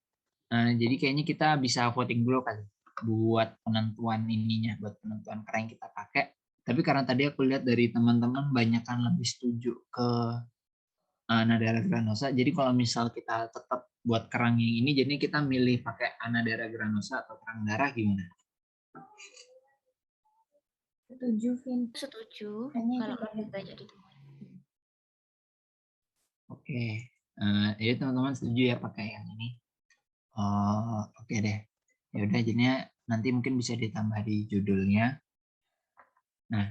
Speaker 1: Jadi kayaknya kita bisa voting dulu kali buat penentuan ininya, buat penentuan kerang yang kita pakai. Tapi karena tadi aku lihat dari teman-teman banyak kan lebih setuju ke Anadara granosa. Jadi kalau misal kita tetap buat kerang yang ini, jadi kita milih pakai Anadara granosa atau kerang darah gimana?
Speaker 5: Setuju, Vin.
Speaker 4: Setuju.
Speaker 5: Kayaknya itu
Speaker 4: Kalau
Speaker 5: banyak.
Speaker 4: lebih banyak ditemuin.
Speaker 1: Oke. Jadi teman-teman setuju ya pakai yang ini. Oke deh. Ya udah, jadinya nanti mungkin bisa ditambah di judulnya. Nah,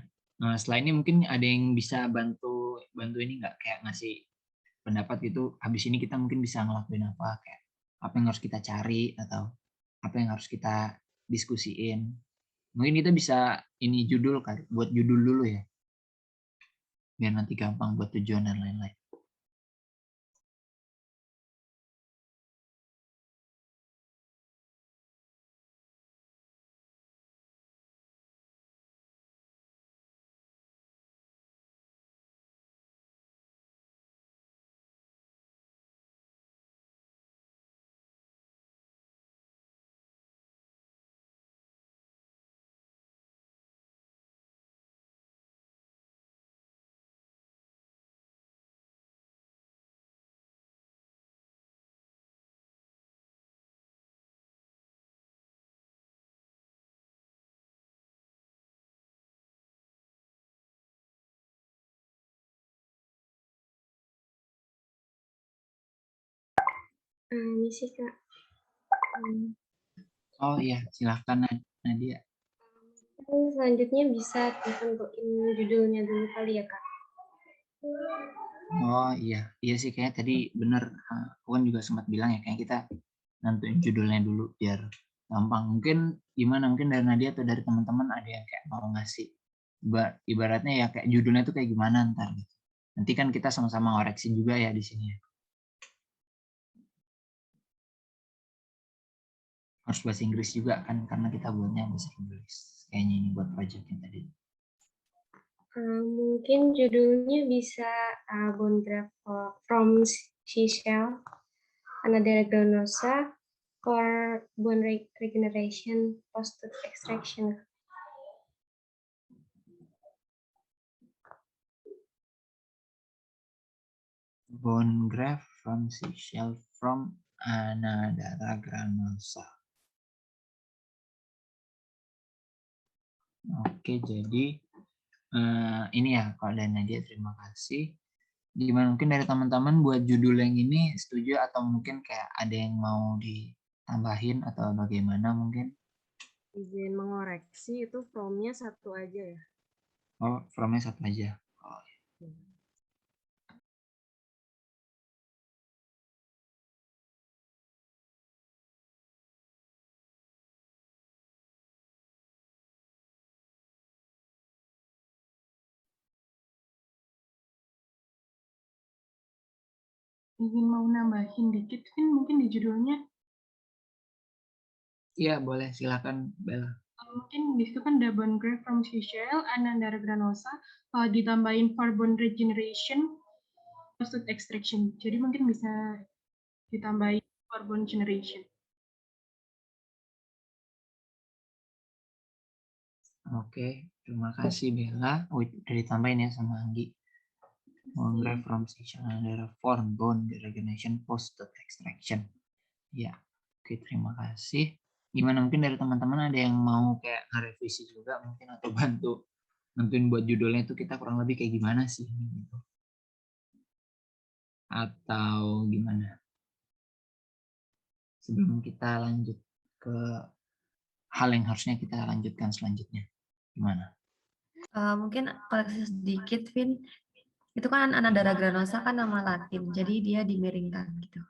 Speaker 1: setelah ini mungkin ada yang bisa bantu ini nggak, kayak ngasih pendapat gitu. Habis ini kita mungkin bisa ngelakuin apa, kayak apa yang harus kita cari atau apa yang harus kita diskusiin. Mungkin kita bisa ini judul kali, buat judul dulu ya, biar nanti gampang buat tujuan dan lain-lain.
Speaker 8: Ini sih Kak.
Speaker 1: Oh iya, silahkan Nadia.
Speaker 8: Selanjutnya bisa tentuin judulnya dulu kali ya Kak.
Speaker 1: Oh iya sih, kayaknya tadi bener. Aku kan juga sempat bilang ya, kayak kita nentuin judulnya dulu biar gampang. Mungkin gimana, mungkin dari Nadia atau dari teman-teman ada yang kayak mau ngasih ibaratnya ya kayak judulnya tuh kayak gimana ntar gitu. Nanti kan kita sama-sama ngoreksi juga ya di sini ya. Harus bahasa Inggris juga kan, karena kita buatnya bahasa Inggris. Kayaknya ini buat project yang tadi.
Speaker 8: Mungkin judulnya bisa Bone Graft from Seashell, Anadara granosa, for bone regeneration post-tooth extraction.
Speaker 1: Bone graft from seashell from Anadara granosa. Oke, jadi ini ya kalau dari Nadia, terima kasih. Gimana mungkin dari teman-teman buat judul yang ini setuju atau mungkin kayak ada yang mau ditambahin atau bagaimana mungkin?
Speaker 7: Izin mengoreksi, itu from-nya satu aja ya?
Speaker 1: Oh, from-nya satu aja. Oh.
Speaker 6: Ingin mau nambahin dikit, Vin, mungkin di judulnya.
Speaker 1: Iya, boleh. Silakan, Bella.
Speaker 6: mungkin di situ kan ada bone graft from Seychelles, Anandara granosa, ditambahin for bone regeneration, post extraction. Jadi mungkin bisa ditambahin for bone generation.
Speaker 1: Oke, terima kasih Bella. Oh, udah ditambahin ya sama Anggi. Bone graft from Seychelles, Anandara for bone regeneration post extraction. Ya, oke, terima kasih. Gimana, mungkin dari teman-teman ada yang mau kayak nge-revisi juga mungkin atau bantuin buat judulnya itu kita kurang lebih kayak gimana sih gitu. Atau gimana? Sebelum kita lanjut ke hal yang harusnya kita lanjutkan selanjutnya. Gimana?
Speaker 2: Mungkin koreksi sedikit, Vin. Itu kan Anandara granosa kan nama Latin, jadi dia dimiringkan gitu.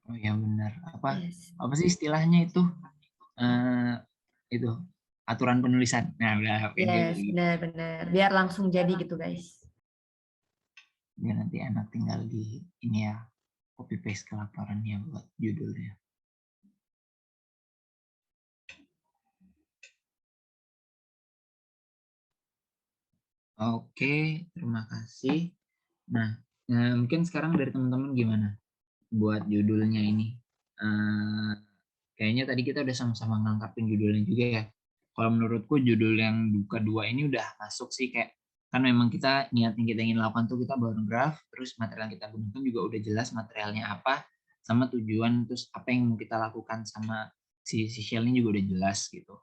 Speaker 1: Oh ya benar.
Speaker 2: Yes.
Speaker 1: Apa sih istilahnya itu? Itu aturan penulisan. Nah, udah
Speaker 2: Yes, benar-benar. Biar langsung jadi gitu, guys.
Speaker 1: Biar nanti enak tinggal di ini ya, copy paste ke laporannya buat judulnya. Oke, terima kasih. Nah, mungkin sekarang dari teman-teman gimana buat judulnya ini? Kayaknya tadi kita udah sama-sama ngangkapin judulnya juga ya. Kalau menurutku judul yang kedua ini udah masuk sih, kayak kan memang kita niat yang kita ingin lakukan tuh kita bone graft, terus material yang kita gunakan juga udah jelas materialnya apa, sama tujuan, terus apa yang mau kita lakukan sama si shell ini juga udah jelas gitu.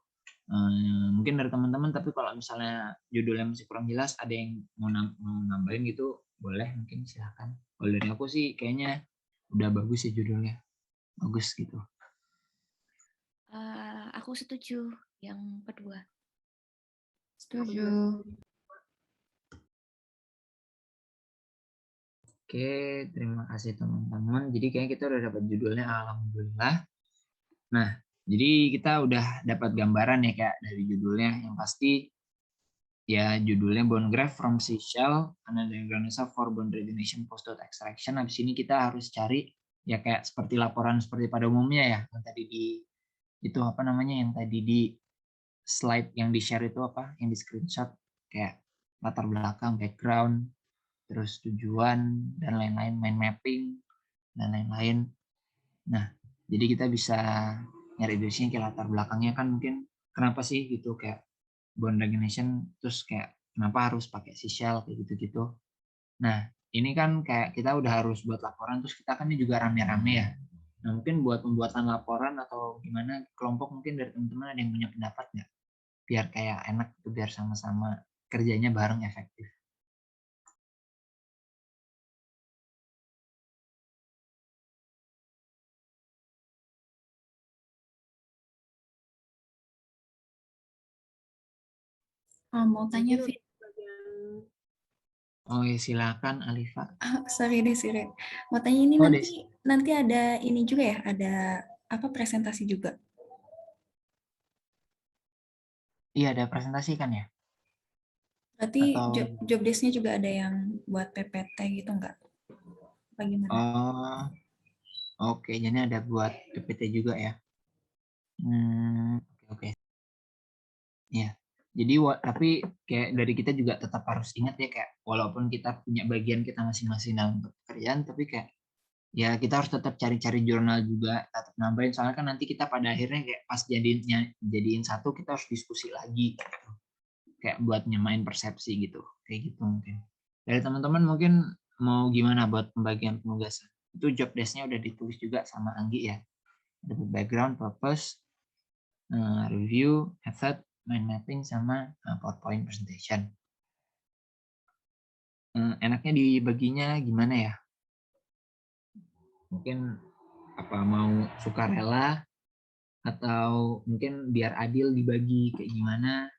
Speaker 1: Mungkin dari teman-teman, tapi kalau misalnya judulnya masih kurang jelas, ada yang mau nambahin gitu, boleh, mungkin silahkan. Kalau dari aku sih kayaknya udah bagus ya judulnya, bagus gitu.
Speaker 4: Aku setuju yang kedua.
Speaker 2: Setuju.
Speaker 1: Oke, terima kasih teman-teman. Jadi kayaknya kita udah dapat judulnya, alhamdulillah. Nah, jadi kita udah dapat gambaran ya kayak dari judulnya. Yang pasti ya judulnya bone graft from Seychelles, Anandara granosa for bone regeneration post extraction. Habis ini kita harus cari ya kayak seperti laporan seperti pada umumnya ya. Yang tadi di itu apa namanya, yang tadi di slide yang di share itu apa, yang di screenshot, kayak latar belakang, background, terus tujuan dan lain-lain, mind mapping dan lain-lain. Nah, jadi kita bisa nyari dari sini kayak latar belakangnya kan mungkin kenapa sih gitu kayak bone regeneration, terus kayak kenapa harus pakai Seychelles kayak gitu-gitu. Nah, ini kan kayak kita udah harus buat laporan, terus kita kan ini juga rame-rame ya. Nah, mungkin buat pembuatan laporan atau gimana kelompok, mungkin dari teman-teman ada yang punya pendapat nggak? Biar kayak enak tuh, biar sama-sama kerjanya bareng efektif.
Speaker 5: Mau tanya, Fit.
Speaker 1: Oh ya, silakan Alifa.
Speaker 5: Sorry Desire. Mau tanya ini
Speaker 1: Oh,
Speaker 5: nanti ada ini juga ya, ada apa presentasi juga?
Speaker 1: Iya, ada presentasi kan ya?
Speaker 5: Berarti
Speaker 1: Atau
Speaker 5: job desk-nya juga ada yang buat PPT gitu nggak? Bagaimana?
Speaker 1: oh, oke, jadi ada buat PPT juga ya. Oke. Ya. Jadi tapi kayak dari kita juga tetap harus ingat ya, kayak walaupun kita punya bagian kita masing-masing dalam pekerjaan, tapi kayak ya kita harus tetap cari-cari jurnal juga, tetap nambahin, soalnya kan nanti kita pada akhirnya kayak pas jadiin satu kita harus diskusi lagi gitu. Kayak buat nyamain persepsi gitu, kayak gitu mungkin. Dari teman-teman mungkin mau gimana buat pembagian penugasan? Itu job desk-nya udah ditulis juga sama Anggi ya. Ada background, purpose, review, method, mind mapping, sama PowerPoint presentation. Enaknya dibaginya gimana ya? Mungkin apa mau sukarela atau mungkin biar adil dibagi kayak gimana?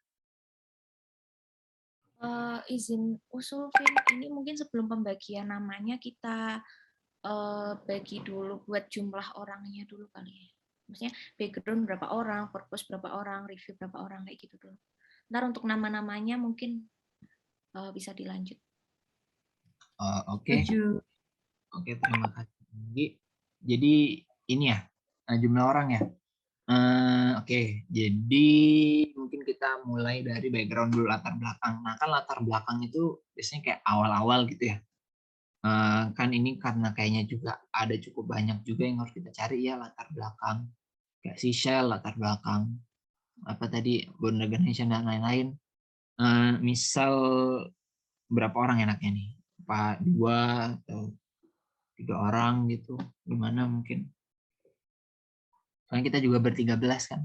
Speaker 4: Izin usul, Vin, ini mungkin sebelum pembagian namanya kita bagi dulu buat jumlah orangnya dulu kali ya. Maksudnya background berapa orang, purpose berapa orang, review berapa orang, kayak gitu dulu. Ntar untuk nama-namanya mungkin bisa dilanjut.
Speaker 1: Oke. Oke, terima kasih. Jadi ini ya jumlah orang ya. Oke, jadi mungkin kita mulai dari background dulu, latar belakang. Nah, kan latar belakang itu biasanya kayak awal-awal gitu ya. Kan ini karena kayaknya juga ada cukup banyak juga yang harus kita cari ya latar belakang. Kayak Seashell, latar belakang. Apa tadi, Born Organization dan lain-lain. Misal berapa orang enaknya nih? Apa 2 atau 3 orang gitu? Gimana mungkin? Soalnya kita juga ber-13 kan.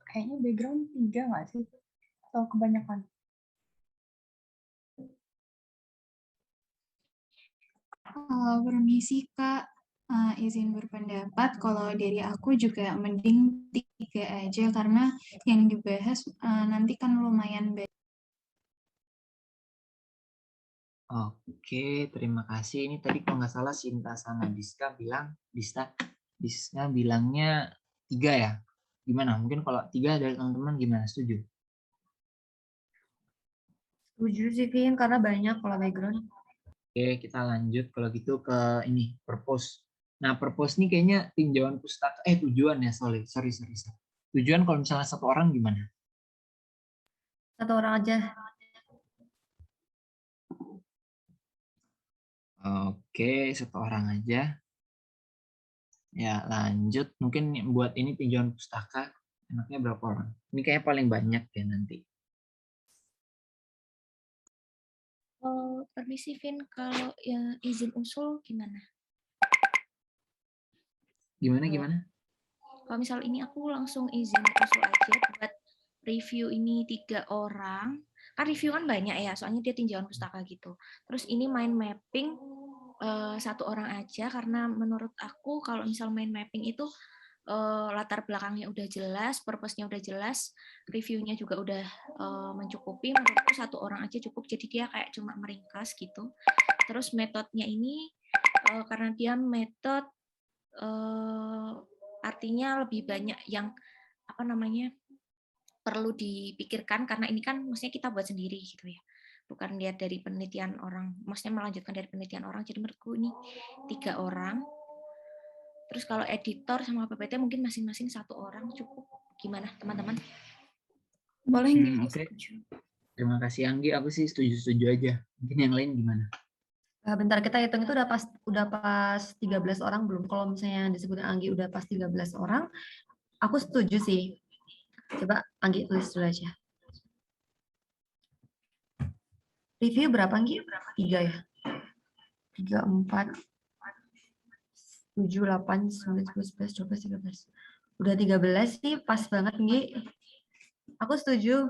Speaker 5: Kayaknya background 3 nggak sih? Atau kebanyakan?
Speaker 9: Permisi Kak, izin berpendapat kalau dari aku juga mending 3 aja karena yang dibahas nanti kan lumayan banyak.
Speaker 1: Oke, terima kasih. Ini tadi kalau nggak salah Sinta sama Diska bilangnya 3 ya. Gimana? Mungkin kalau 3 dari teman-teman gimana? Setuju?
Speaker 2: Setuju sih, Vin, karena banyak kalau background.
Speaker 1: Oke, kita lanjut kalau gitu ke ini, purpose. Nah, purpose ini kayaknya tinjauan pustaka, tujuan ya, sorry. Tujuan kalau misalnya 1 orang gimana?
Speaker 2: 1 orang aja.
Speaker 1: Oke, 1 orang aja. Ya, lanjut. Mungkin buat ini tinjauan pustaka, enaknya berapa orang? Ini kayaknya paling banyak ya nanti.
Speaker 4: Permisi Vin, kalau yang izin usul gimana?
Speaker 1: Gimana?
Speaker 4: Kalau misal ini aku langsung izin usul aja buat review ini 3 orang. Kan review kan banyak ya, soalnya dia tinjauan pustaka gitu. Terus ini mind mapping 1 orang aja, karena menurut aku kalau misal mind mapping itu latar belakangnya udah jelas, purpose-nya udah jelas, reviewnya juga udah mencukupi. Menurutku 1 orang aja cukup, jadi dia kayak cuma meringkas gitu. Terus metodenya ini karena dia metode artinya lebih banyak yang perlu dipikirkan, karena ini kan maksudnya kita buat sendiri gitu ya, bukan lihat dari penelitian orang, maksudnya melanjutkan dari penelitian orang. Jadi menurutku ini 3 orang. Terus kalau editor sama PPT mungkin masing-masing 1 orang cukup. Gimana teman-teman?
Speaker 9: Boleh nggak?
Speaker 1: Oke. Terima kasih Anggi, aku sih setuju aja. Mungkin yang lain gimana?
Speaker 2: Bentar, kita hitung itu udah pas 13 orang belum? Kalau misalnya disebut Anggi udah pas 13 orang, aku setuju sih. Coba Anggi tulis dulu aja. Review berapa Anggi? 3 ya? 3, 4, 7, 8, 9, 10, 11, 12, 13. Udah 13 sih, pas banget Anggi. Aku setuju.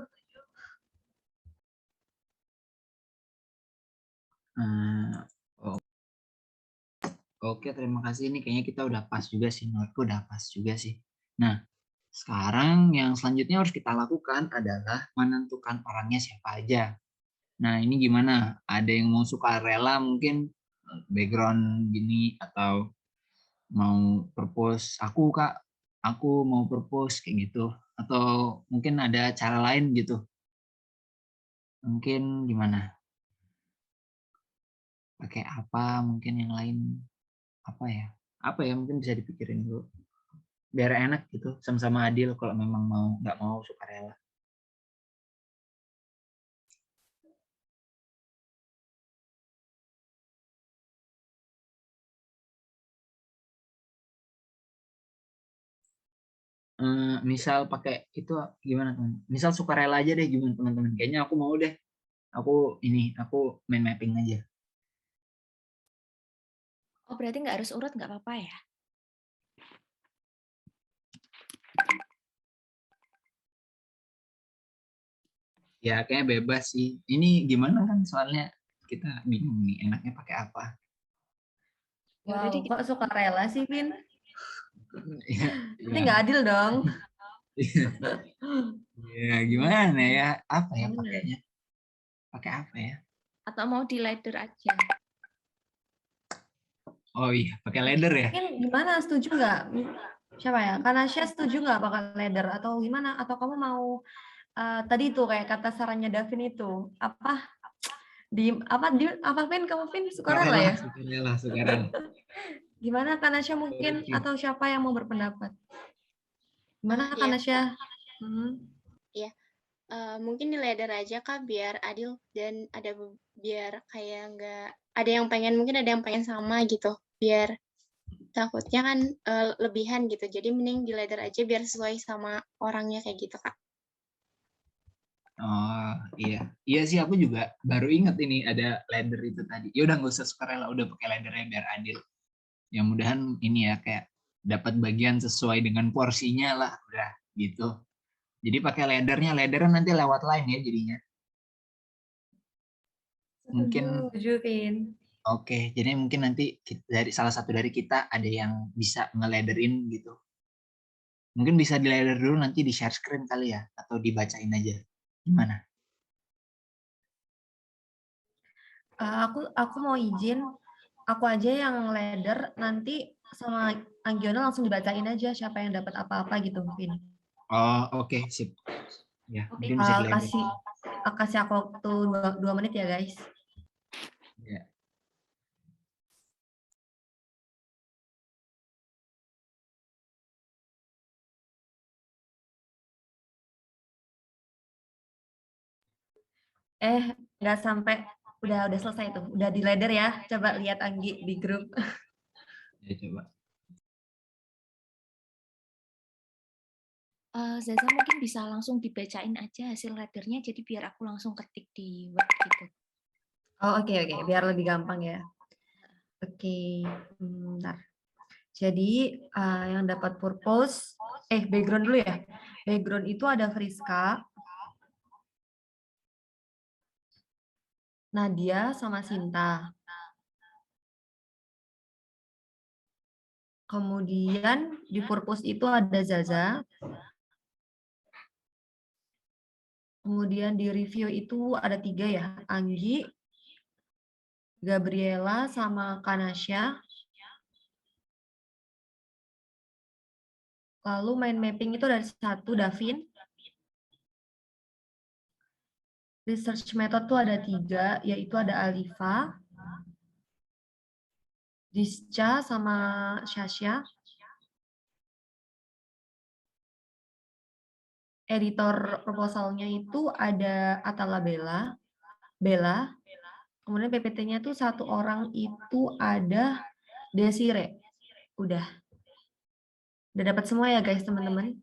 Speaker 1: Oke, terima kasih. Ini kayaknya kita udah pas juga sih. Menurutku udah pas juga sih. Nah, sekarang yang selanjutnya harus kita lakukan adalah menentukan orangnya siapa aja. Nah, ini gimana? Ada yang mau sukarela mungkin background gini, atau mau propose, aku Kak, aku mau propose kayak gitu. Atau mungkin ada cara lain gitu. Mungkin gimana? Pakai apa? Mungkin yang lain apa ya? Mungkin bisa dipikirin dulu. Biar enak gitu, sama-sama adil kalau memang nggak mau sukarela. Misal pakai itu gimana teman? Misal sukarela aja deh, gimana teman-teman? Kayaknya aku mau deh. Aku main mapping aja.
Speaker 4: Oh, berarti nggak harus urut, nggak apa-apa ya?
Speaker 1: Ya kayaknya bebas sih. Ini gimana kan soalnya kita bingung nih enaknya pakai apa.
Speaker 2: Wow, kok sukarela sih, Vin?
Speaker 1: Ya,
Speaker 2: Ini nggak adil dong.
Speaker 1: Ya gimana ya? Apa ya pakainya? Pakai apa ya?
Speaker 4: Atau mau di ladder aja?
Speaker 1: Oh iya, pakai leather ya?
Speaker 2: Mungkin gimana, setuju nggak? Siapa ya? Kanasya setuju nggak pakai leather atau gimana? Atau kamu mau tadi tuh kayak kata sarannya Davin itu apa Pin kamu Pin sukarela ya?
Speaker 1: Sukarela.
Speaker 2: Gimana Kanasya mungkin
Speaker 1: Oke.
Speaker 2: atau siapa yang mau berpendapat? Gimana
Speaker 8: Ya,
Speaker 2: Kanasya?
Speaker 8: ya. Mungkin di ladder aja Kak biar adil dan biar kayak nggak ada yang pengen, mungkin ada yang pengen sama gitu, biar takutnya kan lebihan gitu, jadi mending di ladder aja biar sesuai sama orangnya kayak gitu Kak.
Speaker 1: Oh iya, iya sih aku juga baru inget ini ada ladder itu tadi. Ya udah nggak usah sukarela, udah pakai laddernya biar adil. Ya mudahan ini ya kayak dapat bagian sesuai dengan porsinya lah, udah gitu. Jadi pakai laddernya nanti lewat line ya jadinya. Mungkin
Speaker 2: Setuju, Pin.
Speaker 1: oke, jadi mungkin nanti dari salah satu dari kita ada yang bisa nge-ladderin gitu. Mungkin bisa di ladder dulu nanti di share screen kali ya, atau dibacain aja. Gimana?
Speaker 2: Aku mau izin, aku aja yang ladder, nanti sama Anggiona langsung dibacain aja siapa yang dapat apa-apa gitu mungkin.
Speaker 1: Oh oke, sip. Ya, mungkin bisa di ladder.
Speaker 2: Kasih aku waktu 2 menit ya guys.
Speaker 1: Ya.
Speaker 2: Nggak sampai, udah selesai tuh, udah di ladder ya. Coba lihat Anggi di grup.
Speaker 1: Ya coba.
Speaker 4: Zaza mungkin bisa langsung dibacain aja hasil laddernya, jadi biar aku langsung ketik di Word gitu.
Speaker 2: Oh oke, biar lebih gampang ya. Oke, bentar. Jadi yang dapat purpose, background dulu ya. Background itu ada Friska, Nadia sama Sinta. Kemudian di purpose itu ada Zaza. Kemudian di review itu ada 3 ya, Anggi, Gabriela, sama Kanasya. Lalu mind mapping itu dari 1, Davin. Research method tuh ada 3, yaitu ada Alifa, Disca, sama Syasya. Editor proposalnya itu ada Atala Bella. Kemudian PPT-nya tuh 1 orang itu ada Desire. Udah dapat semua ya guys teman-teman.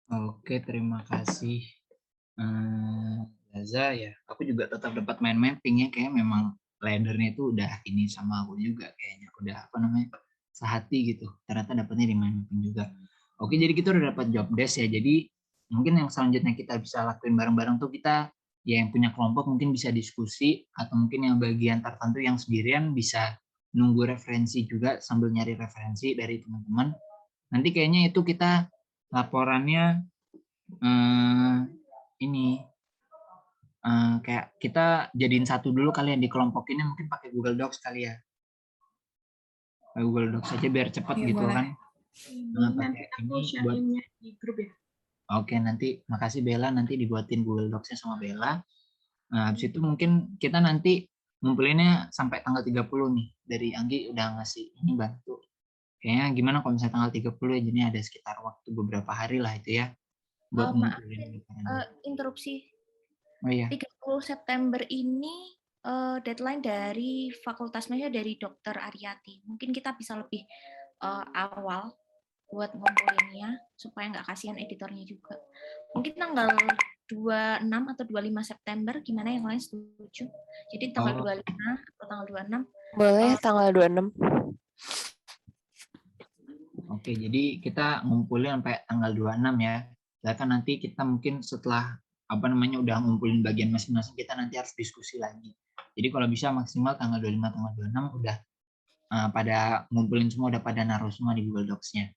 Speaker 1: Oke, terima kasih. Zaza ya, aku juga tetap dapat main mapping ya, kayak memang laddernya itu udah ini sama aku juga kayaknya, udah apa namanya, sehati gitu. Ternyata dapatnya di main mapping juga. Oke, jadi kita udah dapat job desk ya. Jadi mungkin yang selanjutnya kita bisa lakuin bareng-bareng tuh kita ya yang punya kelompok mungkin bisa diskusi, atau mungkin yang bagian tertentu yang sendirian bisa nunggu referensi juga sambil nyari referensi dari teman-teman. Nanti kayaknya itu kita laporannya ini kayak kita jadiin satu dulu kali yang dikelompokinnya, mungkin pakai Google Docs kali ya. Google Docs aja biar cepat gitu
Speaker 6: boleh.
Speaker 1: kan.
Speaker 6: Nanti aku share-nya di grup ya.
Speaker 1: Oke, nanti makasih Bella, nanti dibuatin Google Docs-nya sama Bella. Nah, habis itu mungkin kita nanti ngumpulinnya sampai tanggal 30 nih. Dari Anggi udah ngasih ini bantu. Kayaknya gimana kalau misalnya tanggal 30 ya, jadi ada sekitar waktu beberapa hari lah itu ya. Buat ngumpulin.
Speaker 4: Interupsi.
Speaker 1: Oh iya.
Speaker 4: 30 September ini deadline dari Fakultas Medis dari Dr. Aryati. Mungkin kita bisa lebih awal buat ngumpulinnya supaya nggak kasihan editornya juga. Mungkin tanggal 26 atau 25 September, gimana yang lain setuju? Jadi tanggal 25 atau tanggal 26?
Speaker 3: Boleh tanggal 26.
Speaker 1: Oke, jadi kita ngumpulin sampai tanggal 26 ya. Bahkan nanti kita mungkin setelah apa namanya udah ngumpulin bagian masing-masing, kita nanti harus diskusi lagi. Jadi kalau bisa maksimal tanggal 25 tanggal 26 udah pada ngumpulin semua, udah pada naruh semua di Google Docs-nya.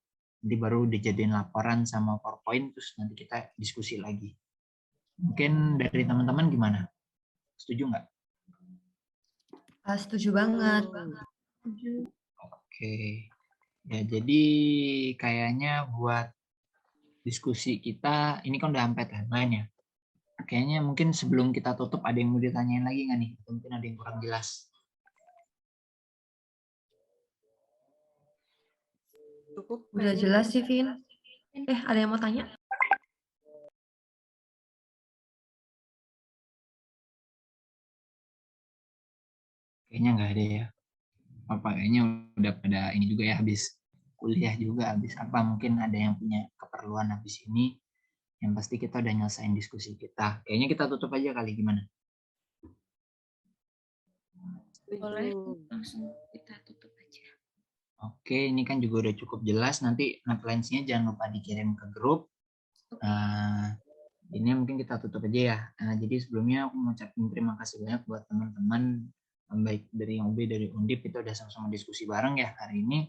Speaker 1: Nanti baru dijadiin laporan sama PowerPoint, terus nanti kita diskusi lagi. Mungkin dari teman-teman gimana? Setuju nggak?
Speaker 2: Setuju banget.
Speaker 1: Oke. Ya, jadi kayaknya buat diskusi kita, ini kan udah sampai timeline ya. Kayaknya mungkin sebelum kita tutup ada yang mau ditanyain lagi nggak nih? Atau mungkin ada yang kurang jelas.
Speaker 7: Cukup.
Speaker 2: Udah
Speaker 7: kayaknya.
Speaker 2: jelas sih, Vin. Ada yang mau tanya?
Speaker 1: Kayaknya nggak ada ya. Apa kayaknya udah pada ini juga ya, habis kuliah juga, habis apa mungkin ada yang punya keperluan habis ini. Yang pasti kita udah nyelesain diskusi kita. Kayaknya kita tutup aja kali, gimana?
Speaker 4: Boleh, langsung kita tutup aja.
Speaker 1: Oke, ini kan juga udah cukup jelas. Nanti notlines-nya jangan lupa dikirim ke grup. Ini mungkin kita tutup aja ya. Jadi sebelumnya aku mengucapkan terima kasih banyak buat teman-teman, baik dari UB, dari Undip, kita udah sama-sama diskusi bareng ya hari ini.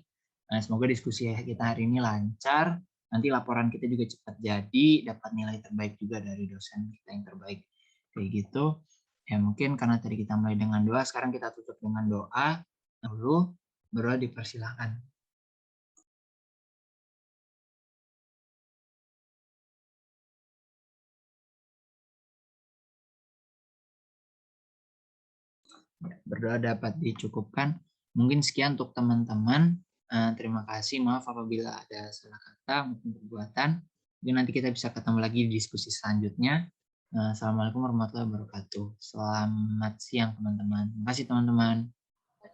Speaker 1: Semoga diskusi kita hari ini lancar. Nanti laporan kita juga cepat jadi, dapat nilai terbaik juga dari dosen kita yang terbaik. Kayak gitu. Ya mungkin karena tadi kita mulai dengan doa, sekarang kita tutup dengan doa. Dulu, berdoa dipersilakan. Berdoa dapat dicukupkan. Mungkin sekian untuk teman-teman. Terima kasih. Maaf apabila ada salah kata maupun perbuatan. Mungkin nanti kita bisa ketemu lagi di diskusi selanjutnya. Assalamualaikum warahmatullahi wabarakatuh. Selamat siang teman-teman. Terima kasih teman-teman.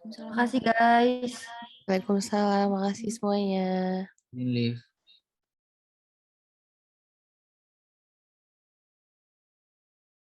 Speaker 2: Terima kasih guys.
Speaker 3: Waalaikumsalam, makasih semuanya.
Speaker 1: Live.